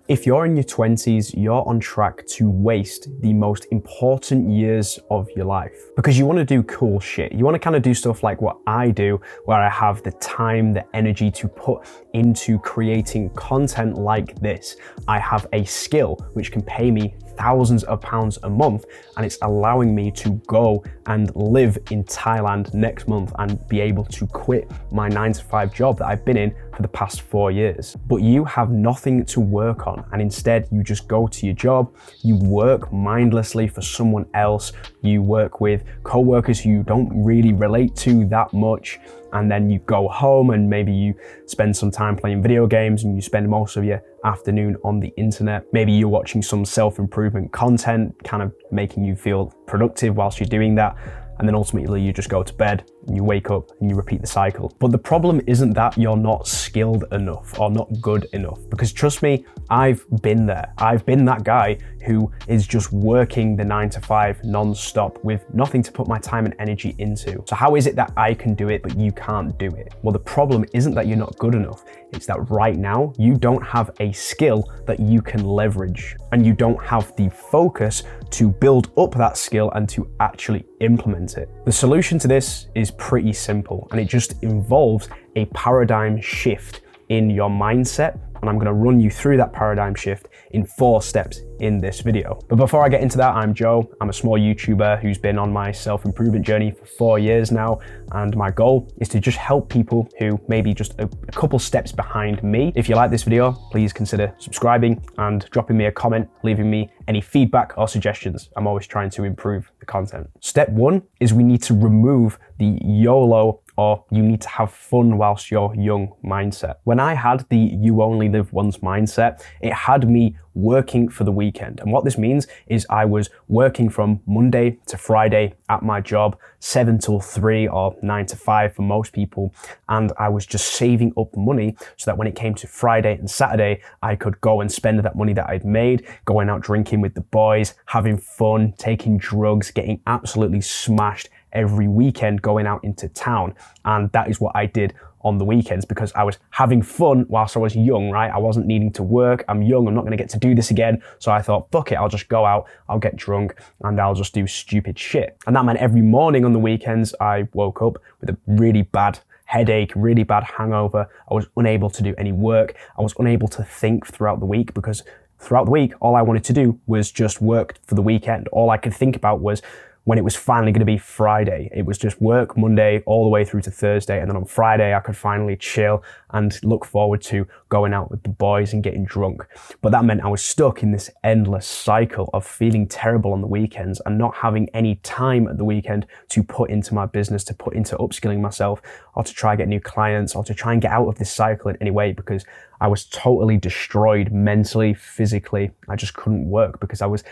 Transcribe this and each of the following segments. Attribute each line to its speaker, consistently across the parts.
Speaker 1: If you're in your 20s, you're on track to waste the most important years of your life because you want to do cool shit. You want to kind of do stuff like what I do, where I have the time, the energy to put into creating content like this. I have a skill which can pay me thousands of pounds a month, and it's allowing me to go and live in Thailand next month and be able to quit my 9-to-5 job that I've been in for the past 4 years. But you have nothing to work on, and instead you just go to your job, you work mindlessly for someone else, you work with co-workers who you don't really relate to that much, and then you go home and maybe you spend some time playing video games and you spend most of your afternoon on the internet. Maybe you're watching some self-improvement content, kind of making you feel productive whilst you're doing that. And then ultimately you just go to bed and you wake up and you repeat the cycle. But the problem isn't that you're not skilled enough or not good enough, because trust me, I've been there. I've been that guy who is just working the 9-to-5 non-stop with nothing to put my time and energy into. So how is it that I can do it but you can't do it? Well, the problem isn't that you're not good enough. It's that right now you don't have a skill that you can leverage, and you don't have the focus to build up that skill and to actually implement it. The solution to this is pretty simple, and it just involves a paradigm shift in your mindset. And I'm going to run you through that paradigm shift in 4 steps in this video. But before I get into that, I'm Joe. I'm a small YouTuber who's been on my self-improvement journey for 4 years now. And my goal is to just help people who may be just a couple steps behind me. If you like this video, please consider subscribing and dropping me a comment, leaving me any feedback or suggestions. I'm always trying to improve the content. Step 1 is we need to remove the YOLO, or you need to have fun whilst you're young mindset. When I had the you only live once mindset, it had me working for the weekend. And what this means is I was working from Monday to Friday at my job, 7 till 3 or 9 to 5 for most people. And I was just saving up money so that when it came to Friday and Saturday, I could go and spend that money that I'd made, going out drinking with the boys, having fun, taking drugs, getting absolutely smashed every weekend, going out into town. And that is what I did on the weekends because I was having fun whilst I was young, right? I wasn't needing to work. I'm young. I'm not going to get to do this again. So I thought, fuck it. I'll just go out. I'll get drunk and I'll just do stupid shit. And that meant every morning on the weekends, I woke up with a really bad headache, really bad hangover. I was unable to do any work. I was unable to think throughout the week because throughout the week, all I wanted to do was just work for the weekend. All I could think about was when it was finally going to be Friday. It was just work Monday all the way through to Thursday. And then on Friday, I could finally chill and look forward to going out with the boys and getting drunk. But that meant I was stuck in this endless cycle of feeling terrible on the weekends and not having any time at the weekend to put into my business, to put into upskilling myself, or to try and get new clients, or to try and get out of this cycle in any way, because I was totally destroyed mentally, physically. I just couldn't work because I was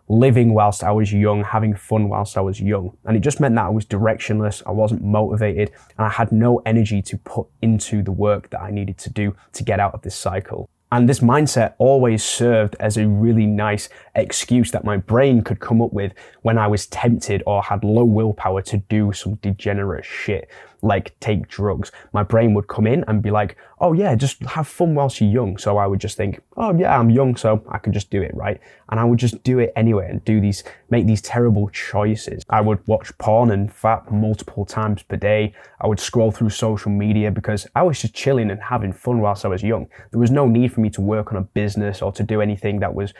Speaker 1: living whilst I was young, having fun whilst I was young. And it just meant that I was directionless, I wasn't motivated, and I had no energy to put into the work that I needed to do to get out of this cycle. And this mindset always served as a really nice excuse that my brain could come up with when I was tempted or had low willpower to do some degenerate shit, like take drugs. My brain would come in and be like, oh yeah, just have fun whilst you're young. So I would just think, oh yeah, I'm young, so I can just do it, right? And I would just do it anyway and make these terrible choices. I would watch porn and fap multiple times per day. I would scroll through social media because I was just chilling and having fun whilst I was young. There was no need for me to work on a business or to do anything that was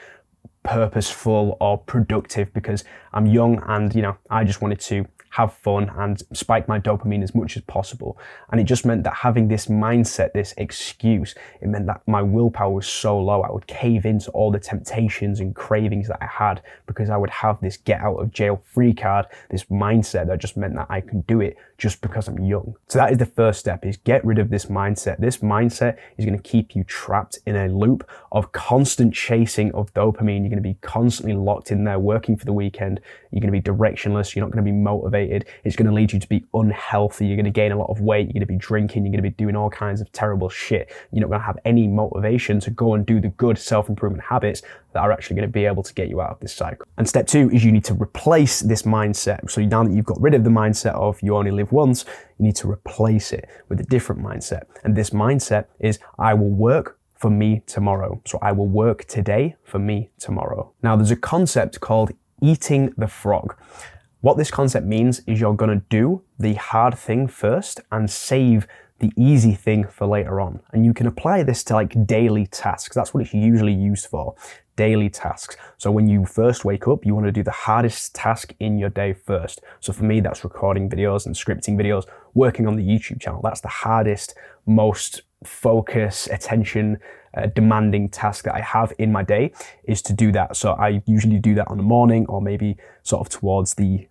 Speaker 1: purposeful or productive because I'm young and, I just wanted to have fun and spike my dopamine as much as possible. And it just meant that having this mindset, this excuse, it meant that my willpower was so low. I would cave into all the temptations and cravings that I had because I would have this get out of jail free card, this mindset that just meant that I can do it just because I'm young. So that is the first step, is get rid of this mindset. This mindset is going to keep you trapped in a loop of constant chasing of dopamine. You're going to be constantly locked in there working for the weekend. You're going to be directionless. You're not going to be motivated. It's going to lead you to be unhealthy. You're going to gain a lot of weight. You're going to be drinking. You're going to be doing all kinds of terrible shit. You're not going to have any motivation to go and do the good self-improvement habits that are actually going to be able to get you out of this cycle. And step 2 is you need to replace this mindset. So now that you've got rid of the mindset of you only live once, you need to replace it with a different mindset. And this mindset is I will work for me tomorrow. So I will work today for me tomorrow. Now there's a concept called eating the frog. What this concept means is you're gonna do the hard thing first and save the easy thing for later on. And you can apply this to like daily tasks. That's what it's usually used for, daily tasks. So when you first wake up, you want to do the hardest task in your day first. So for me, that's recording videos and scripting videos, working on the YouTube channel. That's the hardest, most focus, attention, demanding task that I have in my day is to do that. So I usually do that on the morning or maybe sort of towards the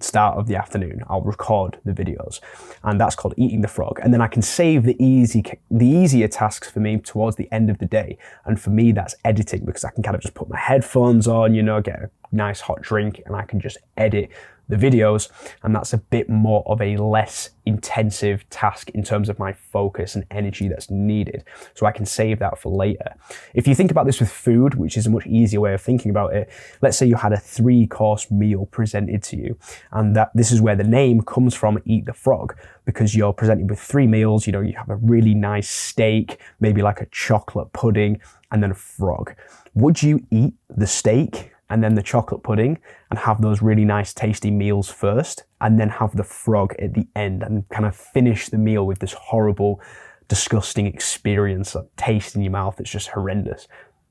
Speaker 1: start of the afternoon. I'll record the videos and that's called eating the frog. And then I can save the easier tasks for me towards the end of the day. And for me, that's editing because I can kind of just put my headphones on, you know, get a nice hot drink and I can just edit the videos, and that's a bit more of a less intensive task in terms of my focus and energy that's needed. So I can save that for later. If you think about this with food, which is a much easier way of thinking about it, let's say you had a 3-course meal presented to you, and that this is where the name comes from, eat the frog, because you're presented with 3 meals. You know, you have a really nice steak, maybe like a chocolate pudding, and then a frog. Would you eat the steak and then the chocolate pudding and have those really nice tasty meals first and then have the frog at the end and kind of finish the meal with this horrible, disgusting experience, that taste in your mouth that's just horrendous?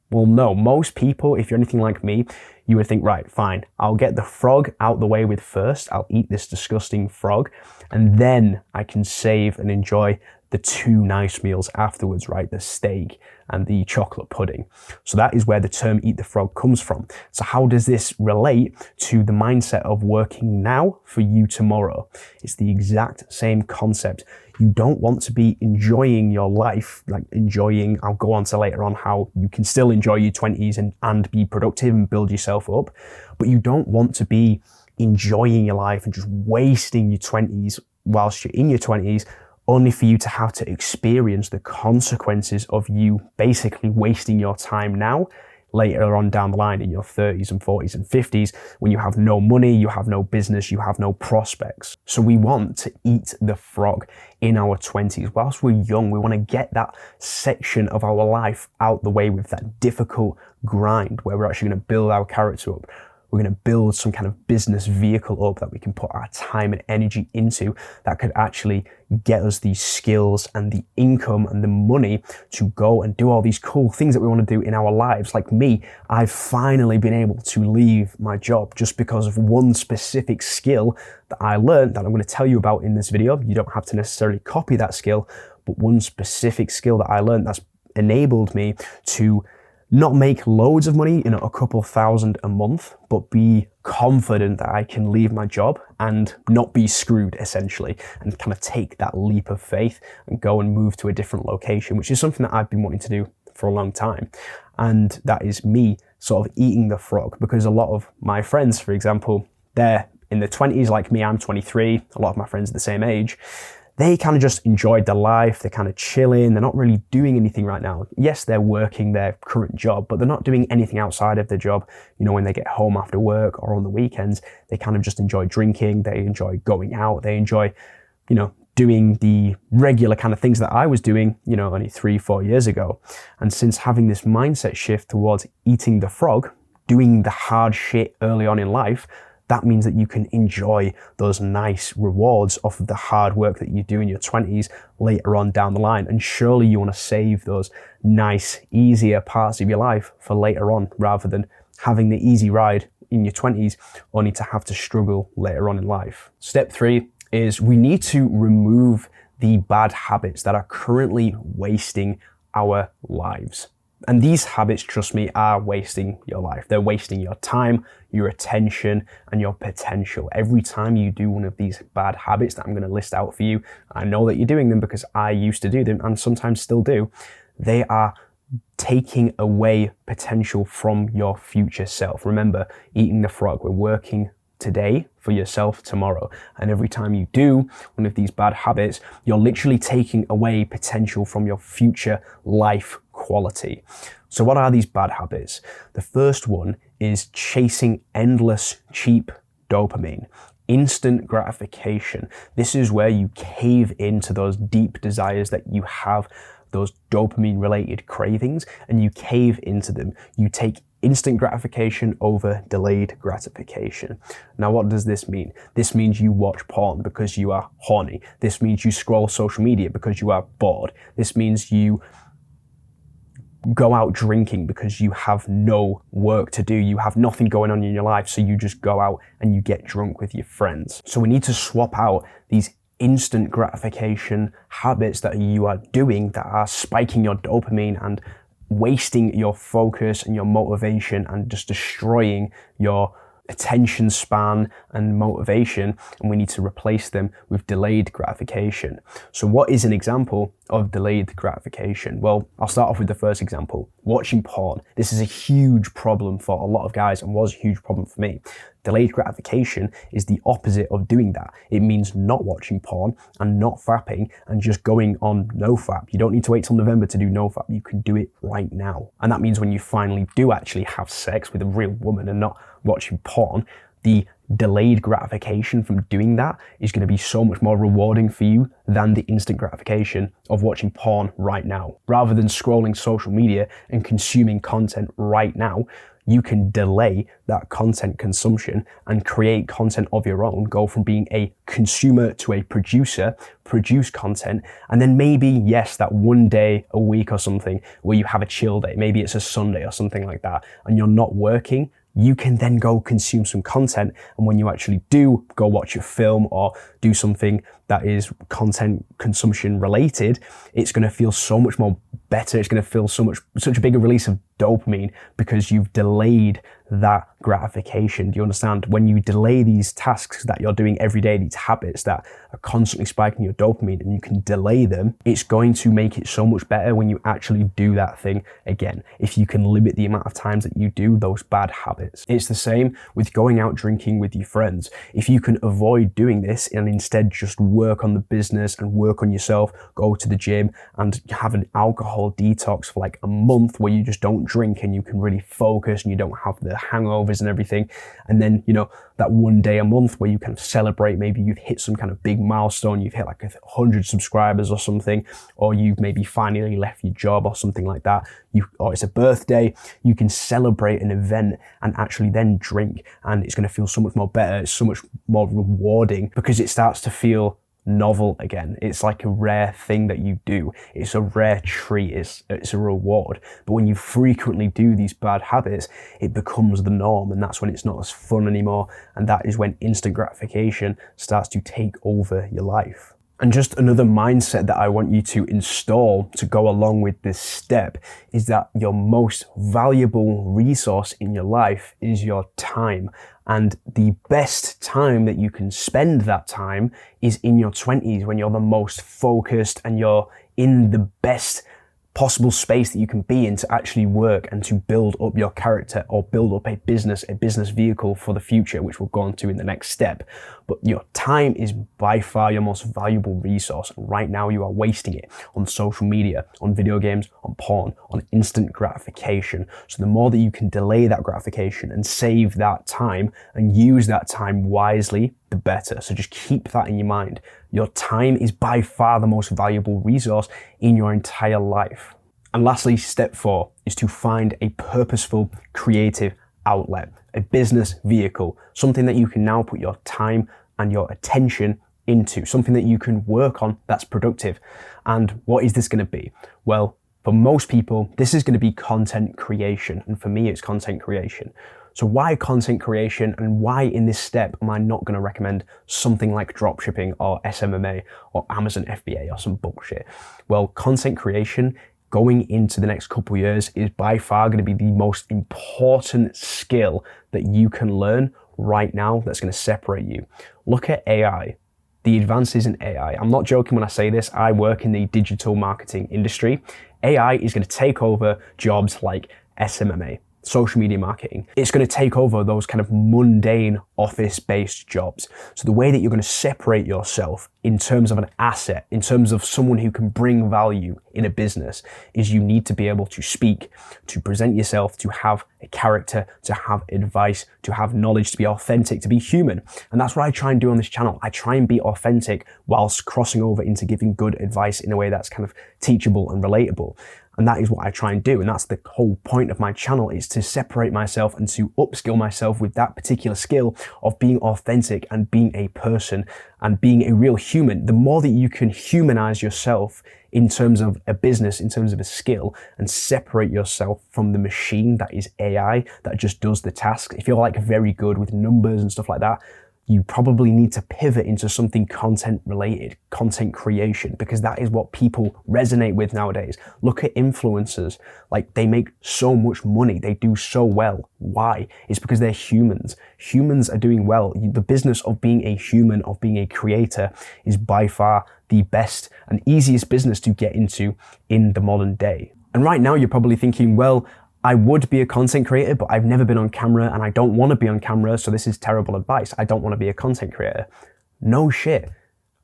Speaker 1: Well, no, most people, if you're anything like me, you would think, right, fine, I'll get the frog out the way with first, I'll eat this disgusting frog, and then I can save and enjoy the 2 nice meals afterwards, right? The steak and the chocolate pudding. So that is where the term eat the frog comes from. So how does this relate to the mindset of working now for you tomorrow? It's the exact same concept. You don't want to be enjoying your life, like enjoying, I'll go on to later on how you can still enjoy your 20s and be productive and build yourself up, but you don't want to be enjoying your life and just wasting your 20s whilst you're in your 20s, only for you to have to experience the consequences of you basically wasting your time now, later on down the line in your 30s and 40s and 50s, when you have no money, you have no business, you have no prospects. So we want to eat the frog in our 20s. Whilst we're young, we want to get that section of our life out the way with that difficult grind where we're actually going to build our character up. We're going to build some kind of business vehicle up that we can put our time and energy into that could actually get us these skills and the income and the money to go and do all these cool things that we want to do in our lives. Like me, I've finally been able to leave my job just because of one specific skill that I learned that I'm going to tell you about in this video. You don't have to necessarily copy that skill, but one specific skill that I learned that's enabled me to not make loads of money, you know, a couple thousand a month, but be confident that I can leave my job and not be screwed essentially, and kind of take that leap of faith and go and move to a different location, which is something that I've been wanting to do for a long time. And that is me sort of eating the frog, because a lot of my friends, for example, they're in their 20s like me, I'm 23, a lot of my friends are the same age. They kind of just enjoyed their life, they're kind of chilling, they're not really doing anything right now. Yes, they're working their current job, but they're not doing anything outside of their job. You know, when they get home after work or on the weekends, they kind of just enjoy drinking, they enjoy going out, they enjoy, you know, doing the regular kind of things that I was doing, you know, only 3-4 years ago. And since having this mindset shift towards eating the frog, doing the hard shit early on in life, that means that you can enjoy those nice rewards off of the hard work that you do in your 20s later on down the line. And surely you want to save those nice, easier parts of your life for later on, rather than having the easy ride in your 20s only to have to struggle later on in life. Step 3 is we need to remove the bad habits that are currently wasting our lives. And these habits, trust me, are wasting your life. They're wasting your time, your attention, and your potential. Every time you do one of these bad habits that I'm going to list out for you, I know that you're doing them because I used to do them and sometimes still do. They are taking away potential from your future self. Remember, eating the frog. We're working today for yourself tomorrow. And every time you do one of these bad habits, you're literally taking away potential from your future life quality. So what are these bad habits? The first one is chasing endless, cheap dopamine. Instant gratification. This is where you cave into those deep desires that you have those dopamine related cravings and you cave into them. You take instant gratification over delayed gratification. Now, what does this mean? This means you watch porn because you are horny. This means you scroll social media because you are bored. This means you go out drinking because you have no work to do. You have nothing going on in your life, so you just go out and you get drunk with your friends. So we need to swap out these instant gratification habits that you are doing that are spiking your dopamine and wasting your focus and your motivation and just destroying your attention span and motivation, and we need to replace them with delayed gratification. So what is an example of delayed gratification? Well, I'll start off with the first example, watching porn. This is a huge problem for a lot of guys and was a huge problem for me. Delayed gratification is the opposite of doing that. It means not watching porn and not fapping and just going on nofap. You don't need to wait till November to do nofap. You can do it right now. And that means when you finally do actually have sex with a real woman and not watching porn, the delayed gratification from doing that is going to be so much more rewarding for you than the instant gratification of watching porn right now. Rather than scrolling social media and consuming content right now, you can delay that content consumption and create content of your own, go from being a consumer to a producer, produce content, and then maybe, yes, that one day a week or something where you have a chill day, maybe it's a Sunday or something like that, and you're not working, you can then go consume some content. And when you actually do go watch a film or do something that is content consumption related, it's going to feel so much more better. It's going to feel such a bigger release of dopamine because you've delayed that gratification. Do you understand? When you delay these tasks that you're doing every day, these habits that are constantly spiking your dopamine, and you can delay them, it's going to make it so much better when you actually do that thing again. If you can limit the amount of times that you do those bad habits. It's the same with going out drinking with your friends. If you can avoid doing this and instead just work on the business and work on yourself, go to the gym and have an alcohol detox for like a month where you just don't drink and you can really focus and you don't have the hangovers and everything. And then, that one day a month where you kind of celebrate, maybe you've hit some kind of big milestone, you've hit like 100 subscribers or something, or you've maybe finally left your job or something like that, or it's a birthday, you can celebrate an event and actually then drink, and it's going to feel so much more better, it's so much more rewarding because it starts to feel novel again. It's like a rare thing that you do. It's a rare treat. It's a reward. But when you frequently do these bad habits, it becomes the norm, and that's when it's not as fun anymore. And that is when instant gratification starts to take over your life. And just another mindset that I want you to install to go along with this step is that your most valuable resource in your life is your time. And the best time that you can spend that time is in your 20s, when you're the most focused and you're in the best possible space that you can be in to actually work and to build up your character or build up a business vehicle for the future, which we'll go on to in the next step. But your time is by far your most valuable resource. And right now you are wasting it on social media, on video games, on porn, on instant gratification. So the more that you can delay that gratification and save that time and use that time wisely, the better. So just keep that in your mind. Your time is by far the most valuable resource in your entire life. And lastly, step 4 is to find a purposeful, creative outlet, a business vehicle, something that you can now put your time and your attention into, something that you can work on that's productive. And what is this going to be? Well, for most people, this is going to be content creation. And for me, it's content creation. So why content creation, and why in this step am I not going to recommend something like dropshipping or SMMA or Amazon FBA or some bullshit? Well, content creation going into the next couple of years is by far going to be the most important skill that you can learn right now that's going to separate you. Look at AI. The advances in AI. I'm not joking when I say this. I work in the digital marketing industry. AI is going to take over jobs like SMMA, social media marketing. It's going to take over those kind of mundane office-based jobs. So the way that you're going to separate yourself in terms of an asset, in terms of someone who can bring value in a business, is you need to be able to speak, to present yourself, to have a character, to have advice, to have knowledge, to be authentic, to be human. And that's what I try and do on this channel. I try and be authentic whilst crossing over into giving good advice in a way that's kind of teachable and relatable. And that is what I try and do. And that's the whole point of my channel, is to separate myself and to upskill myself with that particular skill of being authentic and being a person and being a real human. The more that you can humanize yourself in terms of a business, in terms of a skill, and separate yourself from the machine that is AI that just does the task. If you're like very good with numbers and stuff like that, you probably need to pivot into something content related, content creation, because that is what people resonate with nowadays. Look at influencers. Like, they make so much money. They do so well. Why? It's because they're humans. Humans are doing well. The business of being a human, of being a creator, is by far the best and easiest business to get into in the modern day. And right now you're probably thinking, well, I would be a content creator, but I've never been on camera and I don't want to be on camera, so this is terrible advice. I don't want to be a content creator. No shit.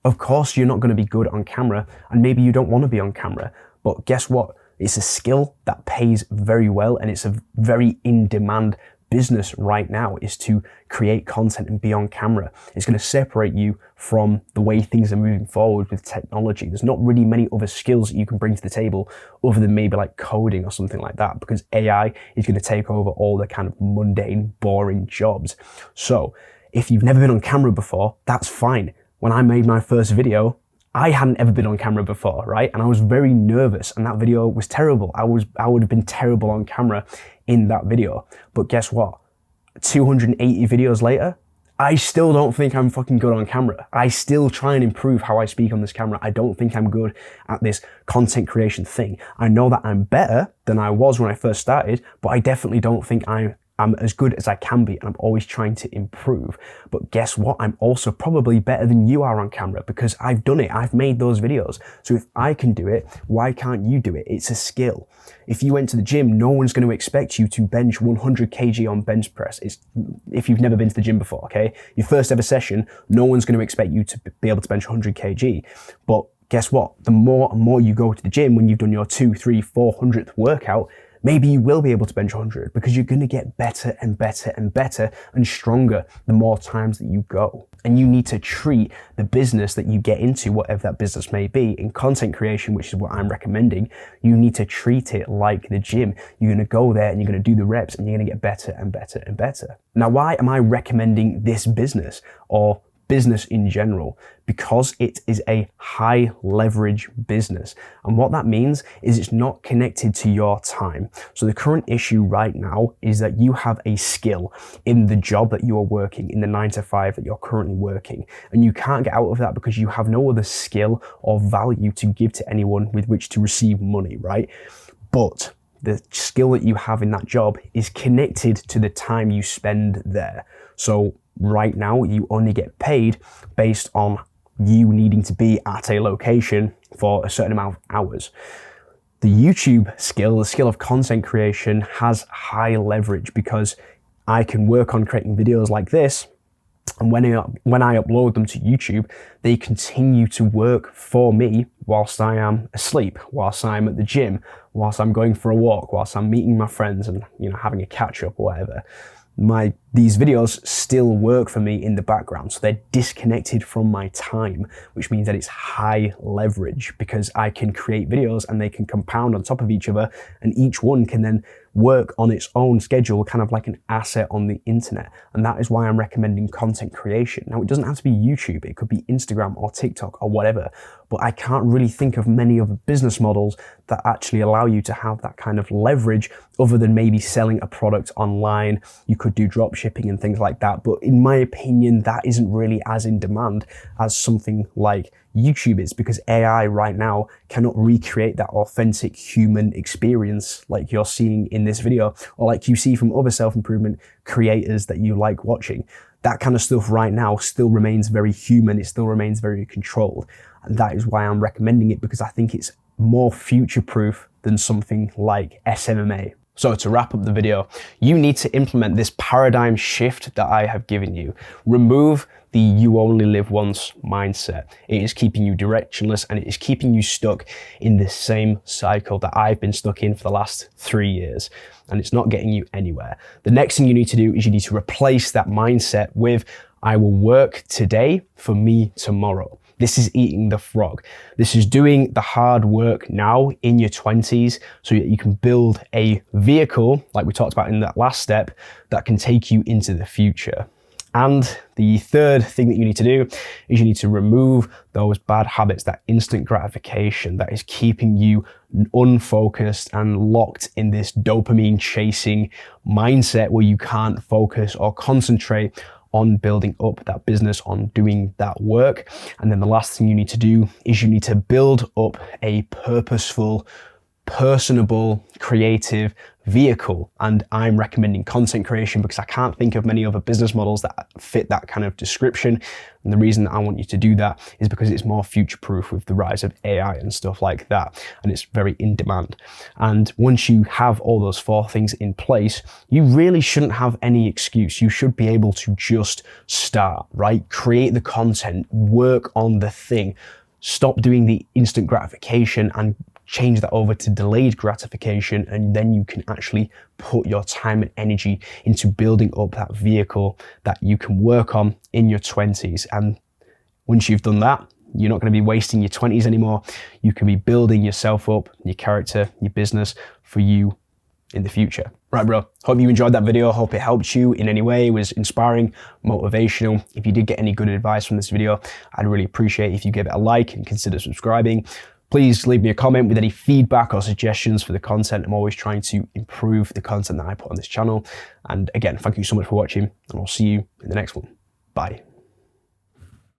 Speaker 1: Of course you're not going to be good on camera, and maybe you don't want to be on camera, but guess what? It's a skill that pays very well, and it's a very in-demand business right now, is to create content and be on camera. It's going to separate you from the way things are moving forward with technology. There's not really many other skills that you can bring to the table other than maybe like coding or something like that, because AI is going to take over all the kind of mundane, boring jobs. So if you've never been on camera before, that's fine. When I made my first video, I hadn't ever been on camera before, right? And I was very nervous, and that video was terrible. I would have been terrible on camera in that video. But guess what? 280 videos later, I still don't think I'm fucking good on camera. I still try and improve how I speak on this camera. I don't think I'm good at this content creation thing. I know that I'm better than I was when I first started, but I definitely don't think I'm as good as I can be, and I'm always trying to improve. But guess what? I'm also probably better than you are on camera, because I've done it. I've made those videos. So if I can do it, why can't you do it? It's a skill. If you went to the gym, no one's going to expect you to bench 100 kg on bench press. If you've never been to the gym before, okay? Your first ever session, no one's going to expect you to be able to bench 100 kg. But guess what? The more and more you go to the gym, when you've done your 2, 3, 400th workout, maybe you will be able to bench 100, because you're going to get better and better and better and stronger the more times that you go. And you need to treat the business that you get into, whatever that business may be, in content creation, which is what I'm recommending, you need to treat it like the gym. You're going to go there and you're going to do the reps, and you're going to get better and better and better. Now, why am I recommending this business, or business in general? Because it is a high leverage business. And what that means is it's not connected to your time. So the current issue right now is that you have a skill in the job that you are working, in the 9 to 5 that you're currently working. And you can't get out of that because you have no other skill or value to give to anyone with which to receive money, right? But the skill that you have in that job is connected to the time you spend there. So right now, you only get paid based on you needing to be at a location for a certain amount of hours. The YouTube skill, the skill of content creation, has high leverage, because I can work on creating videos like this, and when I upload them to YouTube, they continue to work for me whilst I am asleep, whilst I'm at the gym, whilst I'm going for a walk, whilst I'm meeting my friends and, you know, having a catch up or whatever. These videos still work for me in the background, so they're disconnected from my time, which means that it's high leverage, because I can create videos and they can compound on top of each other, and each one can then work on its own schedule, kind of like an asset on the internet. And that is why I'm recommending content creation. Now, it doesn't have to be YouTube, it could be Instagram or TikTok or whatever, but I can't really think of many other business models that actually allow you to have that kind of leverage, other than maybe selling a product online. You could do drop shipping and things like that, but in my opinion, that isn't really as in demand as something like YouTube is, because AI right now cannot recreate that authentic human experience like you're seeing in this video, or like you see from other self-improvement creators that you like watching. That kind of stuff right now still remains very human, it still remains very controlled. And that is why I'm recommending it, because I think it's more future-proof than something like SMMA. So to wrap up the video, you need to implement this paradigm shift that I have given you. Remove the you only live once mindset. It is keeping you directionless and it is keeping you stuck in this same cycle that I've been stuck in for the last 3 years, and it's not getting you anywhere. The next thing you need to do is you need to replace that mindset with, I will work today for me tomorrow. This is eating the frog. This is doing the hard work now in your 20s so that you can build a vehicle, like we talked about in that last step, that can take you into the future. And the third thing that you need to do is you need to remove those bad habits, that instant gratification that is keeping you unfocused and locked in this dopamine chasing mindset where you can't focus or concentrate on building up that business, on doing that work. And then the last thing you need to do is you need to build up a purposeful, personable, creative vehicle. And I'm recommending content creation because I can't think of many other business models that fit that kind of description. And the reason that I want you to do that is because it's more future-proof with the rise of AI and stuff like that. And it's very in demand. And once you have all those 4 things in place, you really shouldn't have any excuse. You should be able to just start, right? Create the content, work on the thing, stop doing the instant gratification and change that over to delayed gratification, and then you can actually put your time and energy into building up that vehicle that you can work on in your 20s. And once you've done that, you're not going to be wasting your 20s anymore. You can be building yourself up, your character, your business for you in the future. Right, bro. Hope you enjoyed that video. Hope it helped you in any way. It was inspiring, motivational. If you did get any good advice from this video, I'd really appreciate if you give it a like and consider subscribing. Please leave me a comment with any feedback or suggestions for the content. I'm always trying to improve the content that I put on this channel. And again, thank you so much for watching, and I'll see you in the next one. Bye.